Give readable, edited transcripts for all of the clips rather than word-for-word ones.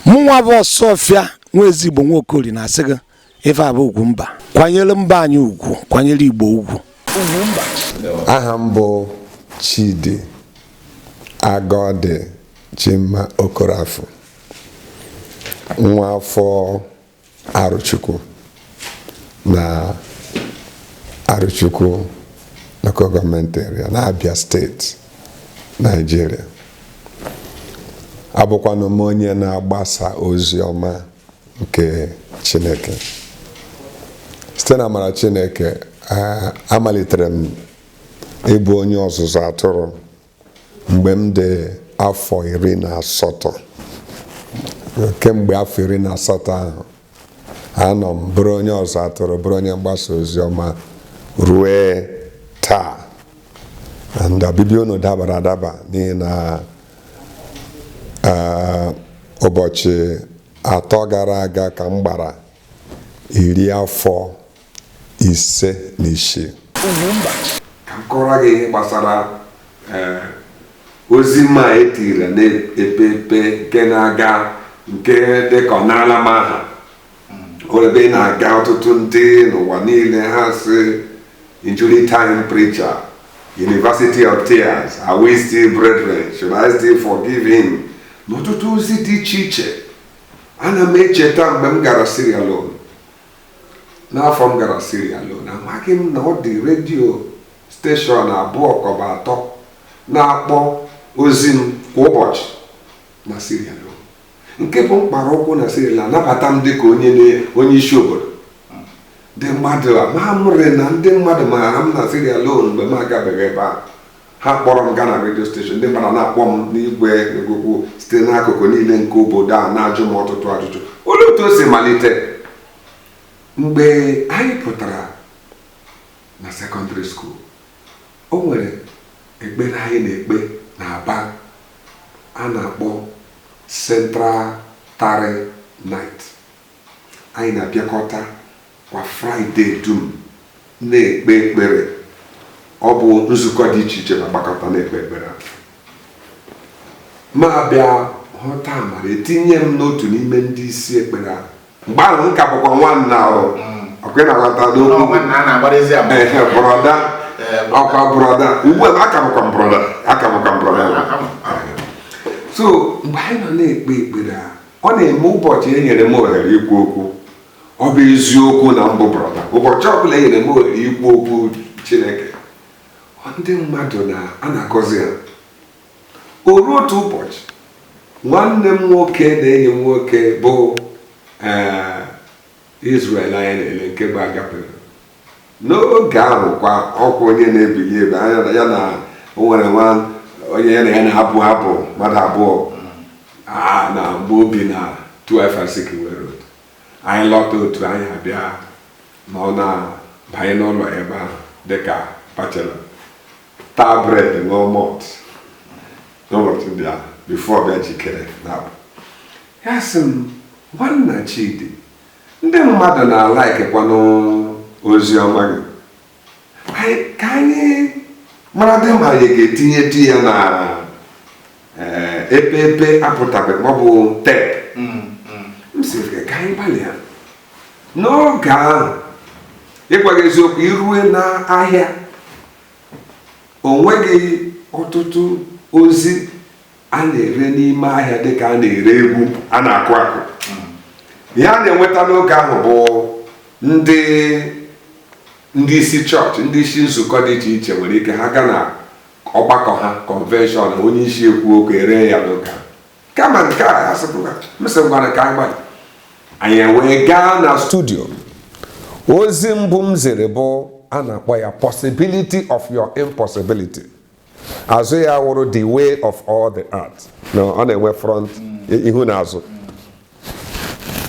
mụnwa bụ Ọsọfịa nwa Ezigbo Nwokori na-asị gị ife abụ Ugwumba, kwanyere mba anyị ugwu, kwanyere Igbo ugwu. Aha m bụ Chidi Agodi Chima Okorafor, nwa afọ Arochukwu na Arochukwu local government area na Abia State, Nigeria. Abụkwanụ m onye na-agbasa ozi ọma nke Chineke. Site na amara Chineke, amalitere m ịbụ onye ọzụzụ atụrụ mgbe m dị afọ 18. Kemgbe afọ 18 ahụ, anọ m bụrụ onye ọzụzụ atụrụ, bụrụ onye mgbasa ozi ọma ruo taa. And ọbịbịa unu dabara adaba n'ihi na ụbọchị 3 gara aga ka m gbara 56. Ka m kọrọ gị ihe gbasara ozi ma etiri na-epepe nke na-aga nke dịka ọ na-ala m aha. Ebe na-aga ọtụtụ ndị n'ụwa niile ha sị injury time preacher, University of Tears, are we still brethren? Should I still forgive him? N'ọtụtụ ozi dị iche iche. Ana m echeta mgbe m gara Sierra Leone. N'afọ m gara Sierra Leone, amaghị m na ọ dị redio steshọn 2-3 na-akpọ ozi m kwa ụbọchị na Sierra Leone. Nke bụ mkpara ụkwụ na Sierra Leone, anabata m dịka onye isi obodo. Ndị mmadụ amamụrị na ndị mmadụ maara m na Sierra Leone mgbe m agabeghị ebe a. Ha kpọrọ m gaa na redio steshọn, ndị mmadụ na-akpọ m n'igwe ikuku site n'akụkụ niile nke obodo a na-ajụ m ọtụtụ ajụjụ. Olee otu o si malite? Mgbe anyị pụtara na secondary school, o nwere ekpere anyị na-ekpe n'Aba a na-akpọ Central Tari Night. Anyị na-abịakọta kwa Friday dum na-ekpe ekpere. Ọ bụ nzukọ dị iche iche na-agbakọta na-ekpe ekpere. Ma bịa hụta amara etinye m n'otu n'ime ndị isi ekpere ahụ. Mgbe ahụ nka bụkwa nwanna ahụ ọkwe na-aghọta n'okwu brọda. Ugbu a aka bụkwa brọda. So mgbe anyị nọ na-ekpe ekpere a, ọ na-eme ụbọchị e nyere m ohere ikwu okwu. Ọ bụ eziokwu na mbụ brọda. Ụbọchị ọbụla e nyere m ohere ikwu okwu Chineke, ndị mmadụ a na-agọzi ha. O ruo otu ụbọchị, nwanne m nwoke na enyi m nwoke bụ Israel anyị na-ele nke bụ agapere. N'oge ahụ kwa ọkwa onye na-ebili ebe anya ya na o nwere onye ya na ya na-abụ mmadụ abụọ na mgbe obi na 256 Road. Anyị lọta otu anyị abịa nọ na banye n'ụlọ ebe ahụ dịka bachelor, taa bred ṅụọ malt n'ụbọchị ndị ahụ bifo bịa jikere na-abụ. Ya sị m, nwanna Chidi, ndị mmadụ na-alaikekwanụ ozi ọma gị. Ka anyị mara dị ma anyị ga-etinye di ya na epepe apụtabeghị ma ọ bụ teepu. M sịrị ka anyị gbalịa. N'oge ahụ, ịgwa gị eziokwu, irue n'ahịa, o nweghị ọtụtụ ozi a na-ere n'ime ahịa dịka a na-ere egwu a na-akụ akụ. Ihe a na-enweta n'oge ahụ bụ ndị isi chọọchị, ndị isi nzukọ dị iche iche nwere ike ha gaa na ọgbakọ ha, convention, onye isi ekwu okwu ere ya n'oge ahụ. Kama nke a asịpụga mesịgwara ka anyị gbalị. Anyị wee gaa na studio. Ozi mbụ m zere bụ a na-akpọ ya Possibility of Your Impossibility. Azụ ya wụrụ The Way of All the Earth. Ọ na-enwe front ihu na azụ.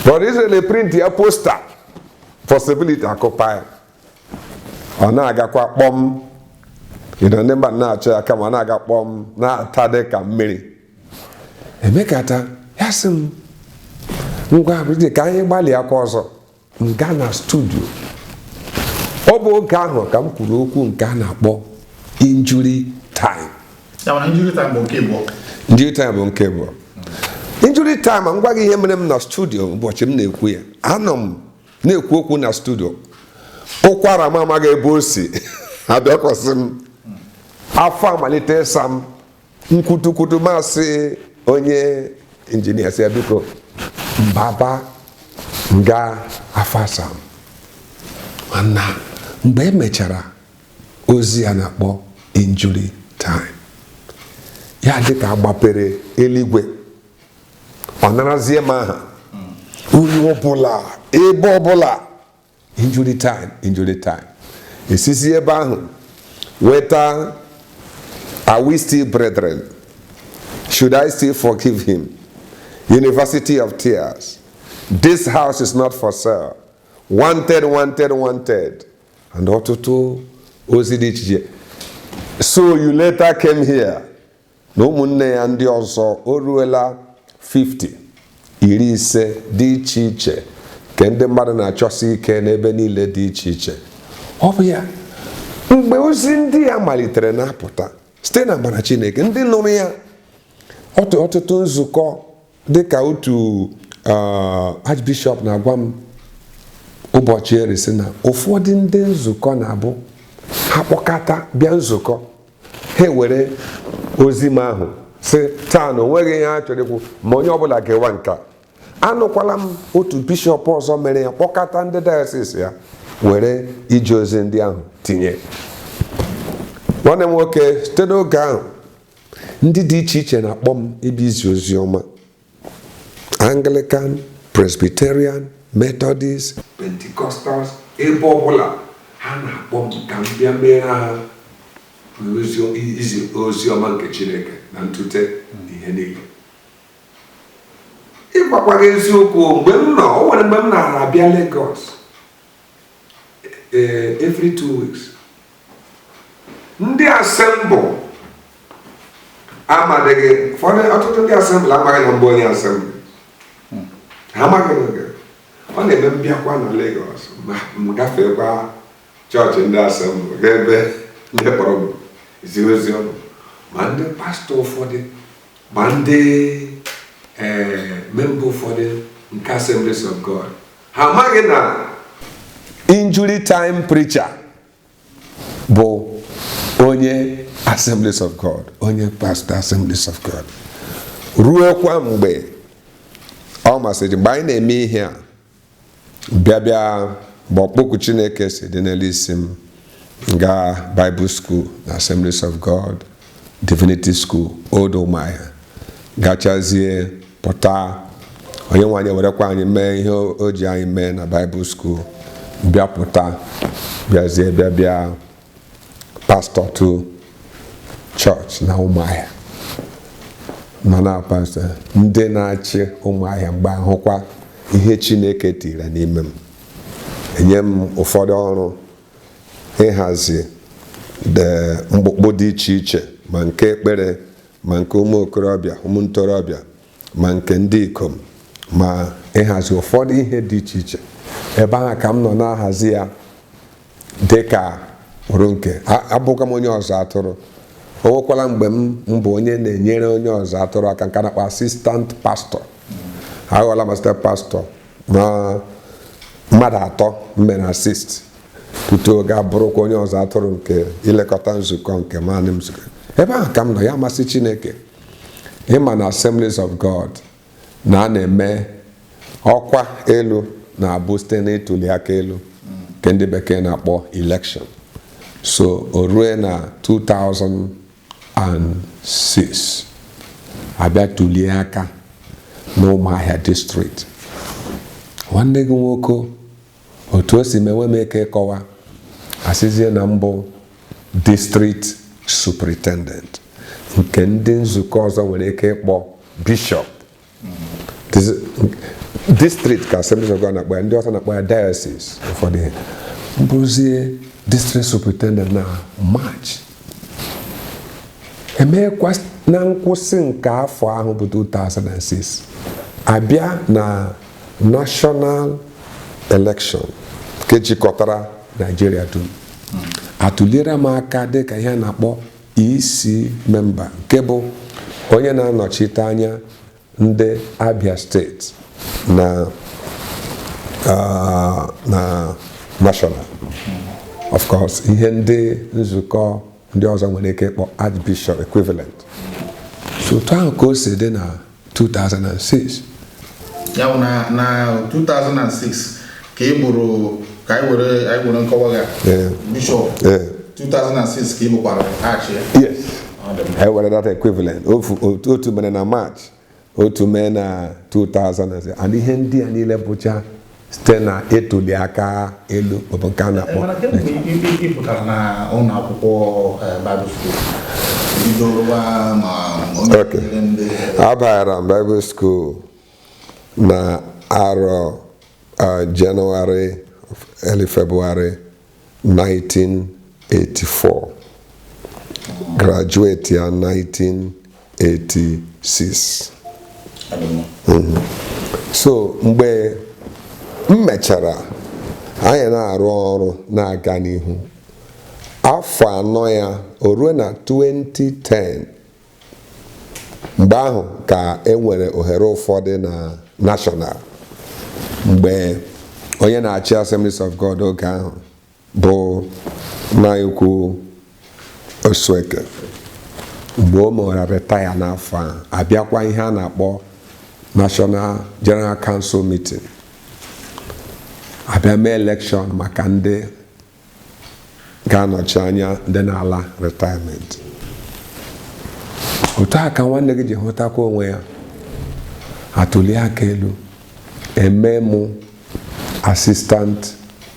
But Israel print ya posta Possibility akụpa ya. Ọ na-agakwa kpọm. Ndị mmadụ na-achọ ya kama ọ na-aga kpọm na-ata dị ka mmiri. Emekata ya sị m, ngwa abụrụ ka anyị gbalịa kwa ọzọ. M gaa na studio. Ọ bụ oge ahụ ka m kwuru okwu nke a na-akpọ injury time. Injury time bụ nke bụ. Injury time bụ nke bụ. Injury time m gwa gị ihe mere m na studio ụbọchị m na-ekwu ya, anọ m na-ekwu okwu na studio, ụkwara m amaghị ebe o si abịakwasị m, afọ amalite ịsa m, nkwutukwutu masị onye injinia si ya, biko mbaba nga afọ asa m. Mana mgbe emechara ozi a na-akpọ injury time, ya dịka agbapere eluigwe, ọ narazie m aha onye ọbụla ebe ọbụla, injury time. Esisi ebe ahụ weta, are we still brethren? Should I still forgive him? University of Tears. This house is not for sale. Wanted. And ọtụtụ ozi dị iche. So you later came here. Na ụmụnne ya ndị ọzọ o ruela 50, 50 dị iche iche, ke ndị mmadụ na-achọsi ike n'ebe niile dị iche iche. Ọ bụ ya, mgbe ozi ndị ya malitere na-apụta site na amara Chineke, ndị nụrụ ya, ọtụtụ nzukọ dịka otu Archbishop na-agwa m ụbọchị eresi na ụfọdụ ndị nzukọ na-abụ ha kpọkọta bịa nzukọ, ha were ozi m ahụ sị taa na onweghị ihe ha chọrọ ikwu ma onye ọbụla ga-ewa nka. Anụkwala m otu bishọp ọzọ mere ya, kpọkọta ndị diocese ya were ije ozi ndị ahụ tinye. Nwanne m nwoke, site n'oge ahụ ndị dị iche iche na-akpọ m ịbịa izi ozi ọma. Anglican, Presbyterian, Methodist, Pentecostals, ebe ọbụla ha na-akpọ m ka m bịa mere ha izi ozi ọma nke Chineke na ntute ihe niile. Ịgwakwa gị eziokwu, mgbe m nọ, o nwere mgbe m na-abịa Lagos every 2 weeks. Ndị assemble amadịghị, ọtụtụ ndị assemble amaghị na mbụ onye assemble, ha amaghị n'oge. Ọ na-eme mbịakwa na Lagos, m gafekwa chọọchị ndị assemble ga ebe ndị kpọrọ m izi ozi ọma, ma ndị pastọ ụfọdụ, ma ndị member ụfọdụ nke Assemblies of God, ha amaghị na injury time preacher bụ onye Assemblies of God, onye pastor Assemblies of God. Ruokwa mgbe ọ masịrị, mgbe anyị na-eme ihe a, bịa mgbe ọkpọku Chineke si dị n'elu isi m, gaa Bible School na Assemblies of God, Divinity School, Old Umuahia, gachazie pụta, onye nwe anyị werekwa anyị mee ihe o ji anyị mee na Bible School, bịa pụta, bịazie bịa pastor to church na Umuahia, mana pastor ndị na-achị Umuahia mgbe ahụkwa ihe Chineke tiri n'ime m, enye m ụfọdụ ọrụ ịhazi mkpụkpụ dị iche iche, ma nke ekpere, ma nke ụmụ okorobịa, ụmụ ntorobịa, ma nke ndị ikom, ma ịhazi ụfọdụ ihe dị iche iche. Ebe ahụ ka m nọ na-ahazi ya dịka ọrụ nke abụkwa m onye ọzọ atụrụ. O nwekwala mgbe m bụ onye na-enyere onye ọzọ atụrụ aka, nke a na-akpọ assistant pastor. Aghọọla m assistant pastor na mmadụ 3 mere assist tutu oge abụrụkwa onye ọzọ atụrụ nke ilekọta nzukọ nke maanị m nzukọ. Ebe ahụ ka m nọ, ya amasị Chineke. Ịma na Assemblies of God na a na-eme ọkwa elu na-abụ site n'ịtụli aka elu nke ndị bekee na-akpọ election. So o rue na 2006 abịa tụlie aka n'Ụmụahịa district. Nwanne gị nwoke, otu o si mewe m ike ịkọwa, asịzie na mbụ district superintendent, nke ndị nzukọ ọzọ nwere ike ịkpọ bishop. District ka Assemblies of God na-akpọ ya, ndị ọzọ na-akpọ ya diocese. Ụfọdụ ihe mbụzie district superintendent na March. Emekwa na nkwụsị nke afọ ahụ bụ 2006 abịa na national election nke jikọtara Nigeria dum. Atụliere m aka dịka ihe na-akpọ EC member, nke bụ onye na-anọchite anya ndị Abia steeti na national. Of course, ihe ndị nzukọ ndị ọzọ nwere ike ịkpọ Archbishop equivalent. So otu ahụ ka o si dị na 2006. Ya bụ na 2006 ka ị bụrụ ka anyị were nkọwa ga Bishop 2006 ka ị bụkwara Arch. Yes. I were that equivalent. Otu mere na March, otu mere na 2006. And ihe ndị a niile bụcha site na ịtụli aka elu bụ nke a na-akpọ. Mana kemgbe ị pụtara na ụlọ akwụkwọ Bible school, bidorowa ma Okay. Abara m Bible school na arọ January, early February 1984. Graduate ya 1986. So mgbe m mechara anyị na-arụ ọrụ na-aga n'ihu, afọ anọ ya o ruo na 2010, mgbe ahụ ka e nwere ohere ụfọdụ na national, mgbe onye na-achị Assemblies of God oge ahụ bụ Nnaikwu Osueke, mgbe o mewara retire n'afọ a, abịakwa ihe a na-akpọ National General Council meeting, abịa mee election maka ndị ga-anọchi anya ndị na-ala retirement. Otu a ka nwanne gị ji hụtakwa onwe ya, atụli aka elu, eme mụ Assistant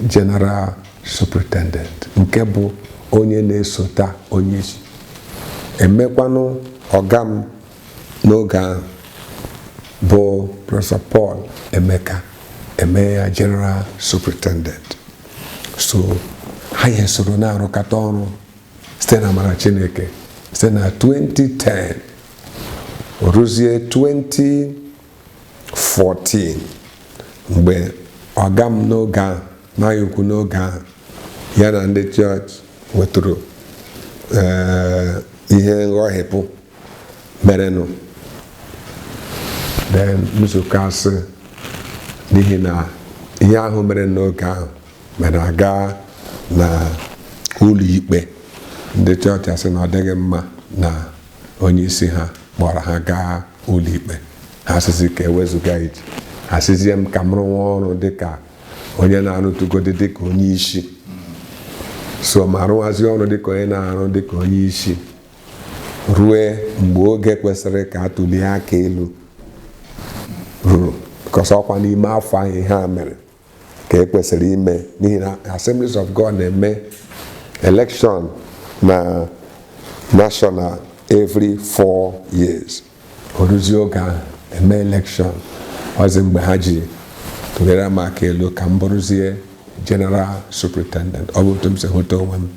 General Superintendent, nke bụ onye na-esota onye isi. Emekwanụ ọga m n'oge ahụ bụ Professor Paul Emeka, eme ya General Superintendent. So ha ya soro na-arụkata ọrụ site na amara Chineke site na 2010 ruzie 2014, mgbe ọga m n'oge ahụ Nnaikwu n'oge ahụ ya na ndị chọọchị wetụrụ ihe nghọhịpụ merenụ, then nzukọ asị n'ihi na ihe ahụ mere n'oge ahụ mere aga na ụlọ ikpe. Ndị chọọchị asị na ọ dịghị mma na onye isi ha kpọrọ ha gaa ụlọ ikpe. Ha asịzi ka ewezuga iji, asịzie m ka m rụwa ọrụ dịka onye na-arụtụgodi dịka onye isi. So ma rụwazi ọrụ dịka onye na-arụ dịka onye isi rue mgbe oge kwesịrị ka atụlie aka elu ruru, because ọkwa n'ime afọ ahụ ihe a mere ka ekwesịrị ime, n'ihi na Assemblies of God na-eme election na national every 4 years. Oruzie oge ahụ eme election, ọzi mgbe ha ji tụlere m aka elu ka m bụrụzie General Superintendent. Ọ bụ otu m si hụta onwe m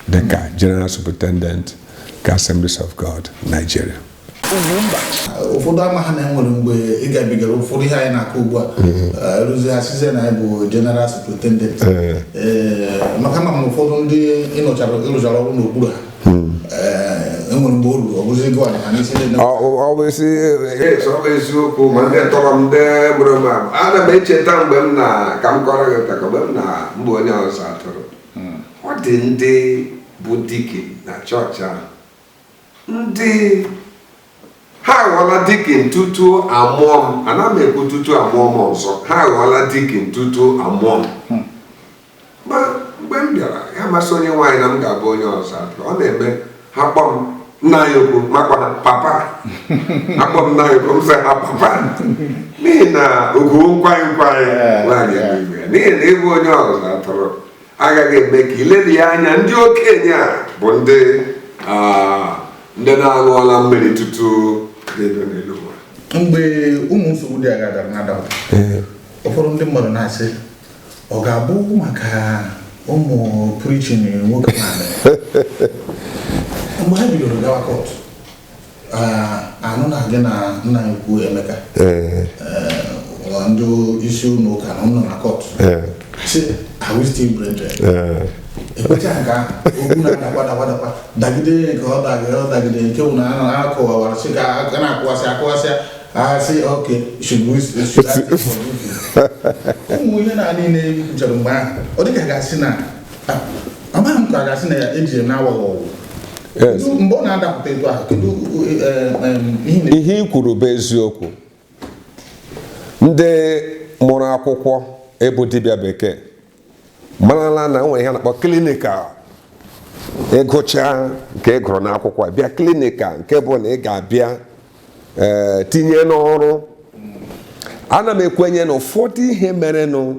dịka General Superintendent ka Assemblies of God Nigeria. Ụfọdụ ama ha na-enwere mgbe ị gabigara ụfọdụ ihe anyị na-akụ ugbu a, rụzie asịzie na anyị bụ General Superintendent. Maka na ụfọdụ ndị ịrụchara ọrụ n'okpuru ha enwere mgbe o ruru ọ bụzi ego ha n'isi ndị ọ bụ eziokwu, ma ndị tọrọ m ndị gburu m abụ. Ana m echeta mgbe m na ka m kọrọ gị ka mgbe m na mba onye ọzọ atụrụ, ọ dị ndị bụ dike na chọọchị ahụ, ndị ha aghọọla dikin tutu amụọ m. Ana m ekwu tutu amụọ m ọzọ, ha aghọọla dikin tutu amụọ m. Ma mgbe m bịara, ya masị onye nwaanyị na m ga-abụ onye ọzọ atụrụ, ọ na-eme ha kpọ m Nnaikwu, makwa papa. Akpọ m Nnaikwu, m sị ha papa, n'ihi na ogo nkwanye nwaanyị emeghị, n'ihi na ịbụ onye ọzọ atụrụ agaghị eme ka iledi ya anya. Ndị okenye a bụ ndị na-aṅụọla mmiri tutu edo n'elu ụwa. mgbe ụmụ nsogbu dị agha dara n'Adam, ụfọdụ ndị mmadụ na-asị ọ ga-abụ maka ụmụ preaching nwoke na-eme. Mgbe ha bidoro gawa kọt, anụ na-adị na Nnaikwu Emeka, ndị isi ụlọ ụka na nọ na kọt, sị are we still brethren? Ekwecha nke ahụ, okwu dagide nke ọ dagide nke ụnụ a kọwawara sị ka a na-akụwasị I say, okay, should I take for you? We are not in a Jeremiah. Or the Gagasina. Among Gagasina, Egypt now. Yes. Mbona ihe ikwuru bụ eziokwu. Ndị mụrụ akwụkwọ ebu dibịa bekee marala na nwere ihe na-akpọ klinikal. Ịgụcha nke ị gụrụ n'akwụkwọ bịa klinikal nke bụ na ị ga-abịa tinye n'ọrụ. Ana m ekwenye na ụfọdụ ihe merenụ,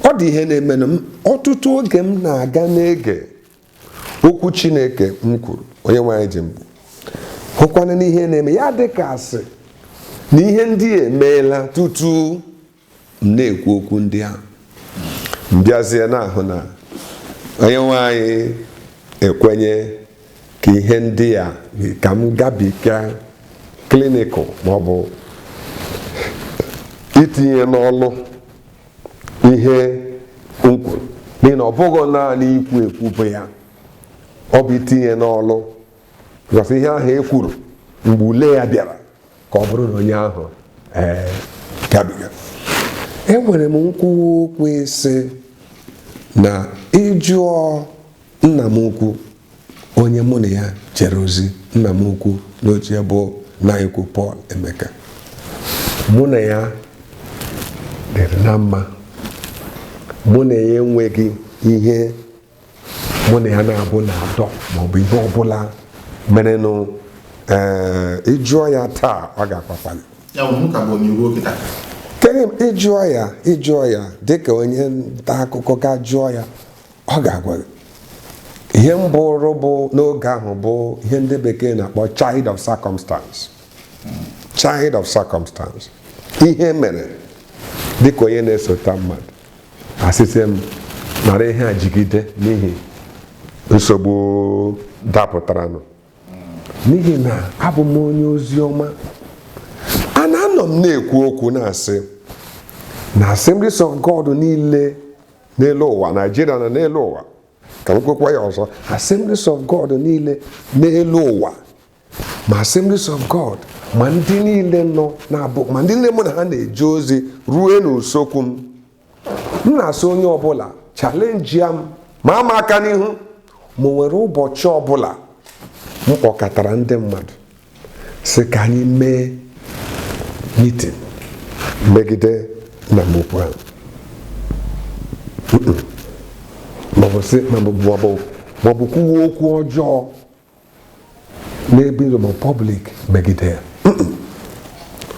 ọ dị ihe na-emenụ ọtụtụ oge m na-aga n'ege okwu Chineke m kwuru onye nwe anyị ji mbụ hụkwana n'ihe na-eme ya dịka asị na ihe ndị emeela tutu m na-ekwu okwu ndị ahụ. Mbịazie n'ahụ na onye nwe anyị ekwenye ka ihe ndị a ka m gabiga klinikal maọbụ itinye n'ọlụ ihe m kwuru, n'ihi na ọ bụghị naanị ikwu ekwu bụ ya, ọ bụ itinye n'ọlụ gọsị ihe ahụ e kwuru mgbe ule ya bịara ka ọ bụrụ na onye ahụ gabiga. Enwere m nkwuwa okwu ise na ịjụọ nna m ukwu onye mụ na ya jere ozi, nna m ukwu n'oche bụ na ekwu Paul Emeka, mụ na ya dịrị na mma, mụ na ya enweghị ihe mụ na ya na-abụ na-adọ maọbụ ihe ọbụla merenụ. Ịjụọ ya taa ọ ga-akpakpali ịjụọ ya dịka onye nta akụkọ ga jụọ ya, ọ ga-agwa gị. Ihe mbụrụ bụ n'oge ahụ bụ ihe ndị bekee na-akpọ child of circumstance. Child of circumstance. Ihe mere dịka onye na-esota mmadụ asịsị m nara ihe a jigide n'ihi nsogbu dapụtaranụ. N'ihi na abụ m onye ozi ọma, anọ m na-ekwu okwu na-asị na Assemblies of God niile n'elu ụwa, Nigeria na n'elu ụwa, ka m kwekwa ya ọzọ, Assemblies of God niile n'elu ụwa, ma Assemblies of God ma ndị niile nọ na-abụ ma ndị niile mụ na ha na-eje ozi ruo n'usokwu m na-asị onye ọbụla chalenji m ma ama aka n'ihu ma nwere ụbọchị ọbụla m kpọkọtara ndị mmadụ sị ka anyị mee meeting megide na mokwu ahụ, maọbụ kwuo okwu ọjọọ n'ebe ma public megide ya.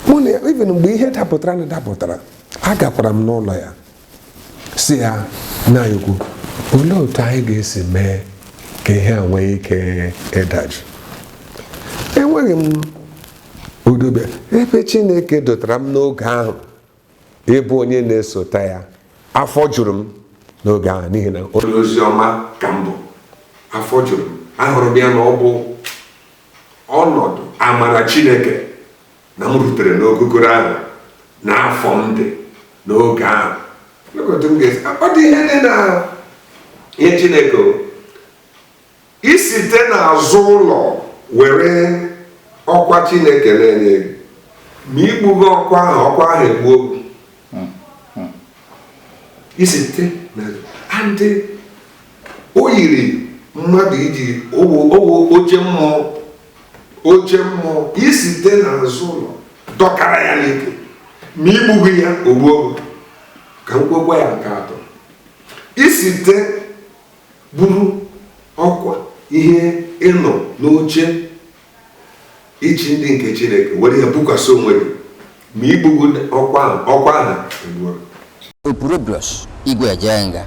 Mụ na ya even mgbe ihe dapụtara agakwara m n'ụlọ ya si ya na ekwu olee otu anyị ga-esi mee ka ihe a nwee ike ịdajụ. Enweghị m udobe ebe Chineke dọtara m n'oge ahụ ịbụ onye na-esota ya. Afọ juru m n'oge ahụ n'ihi na ozi ọma ka m bụ. Afọ juru m, ahụrụ m ya na ọ bụ ọnọdụ amara Chineke na m rutere n'ogogoro ahụ n'afọ m dị n'oge ahụ. Ọ dị ihe dị na ihe Chineke isite n'azụ ụlọ were ọkwa Chineke na-enye gị ma igbugo ọkwa ahụ egbuo isite na ndị o yiri mmadụ iji oche mmụọ isite n'azụ ụlọ dọkara ya n'ike ma igbugo ya ogbuo. Ka m kwekwa ya nke atọ, isite buru ọkwa ihe ịnọ n'oche ichi ndị nke Chineke were ya bukwasị onwe gị ma igbugo ọkwa ahụ egbuo. Opurobios Igwe Ejenga.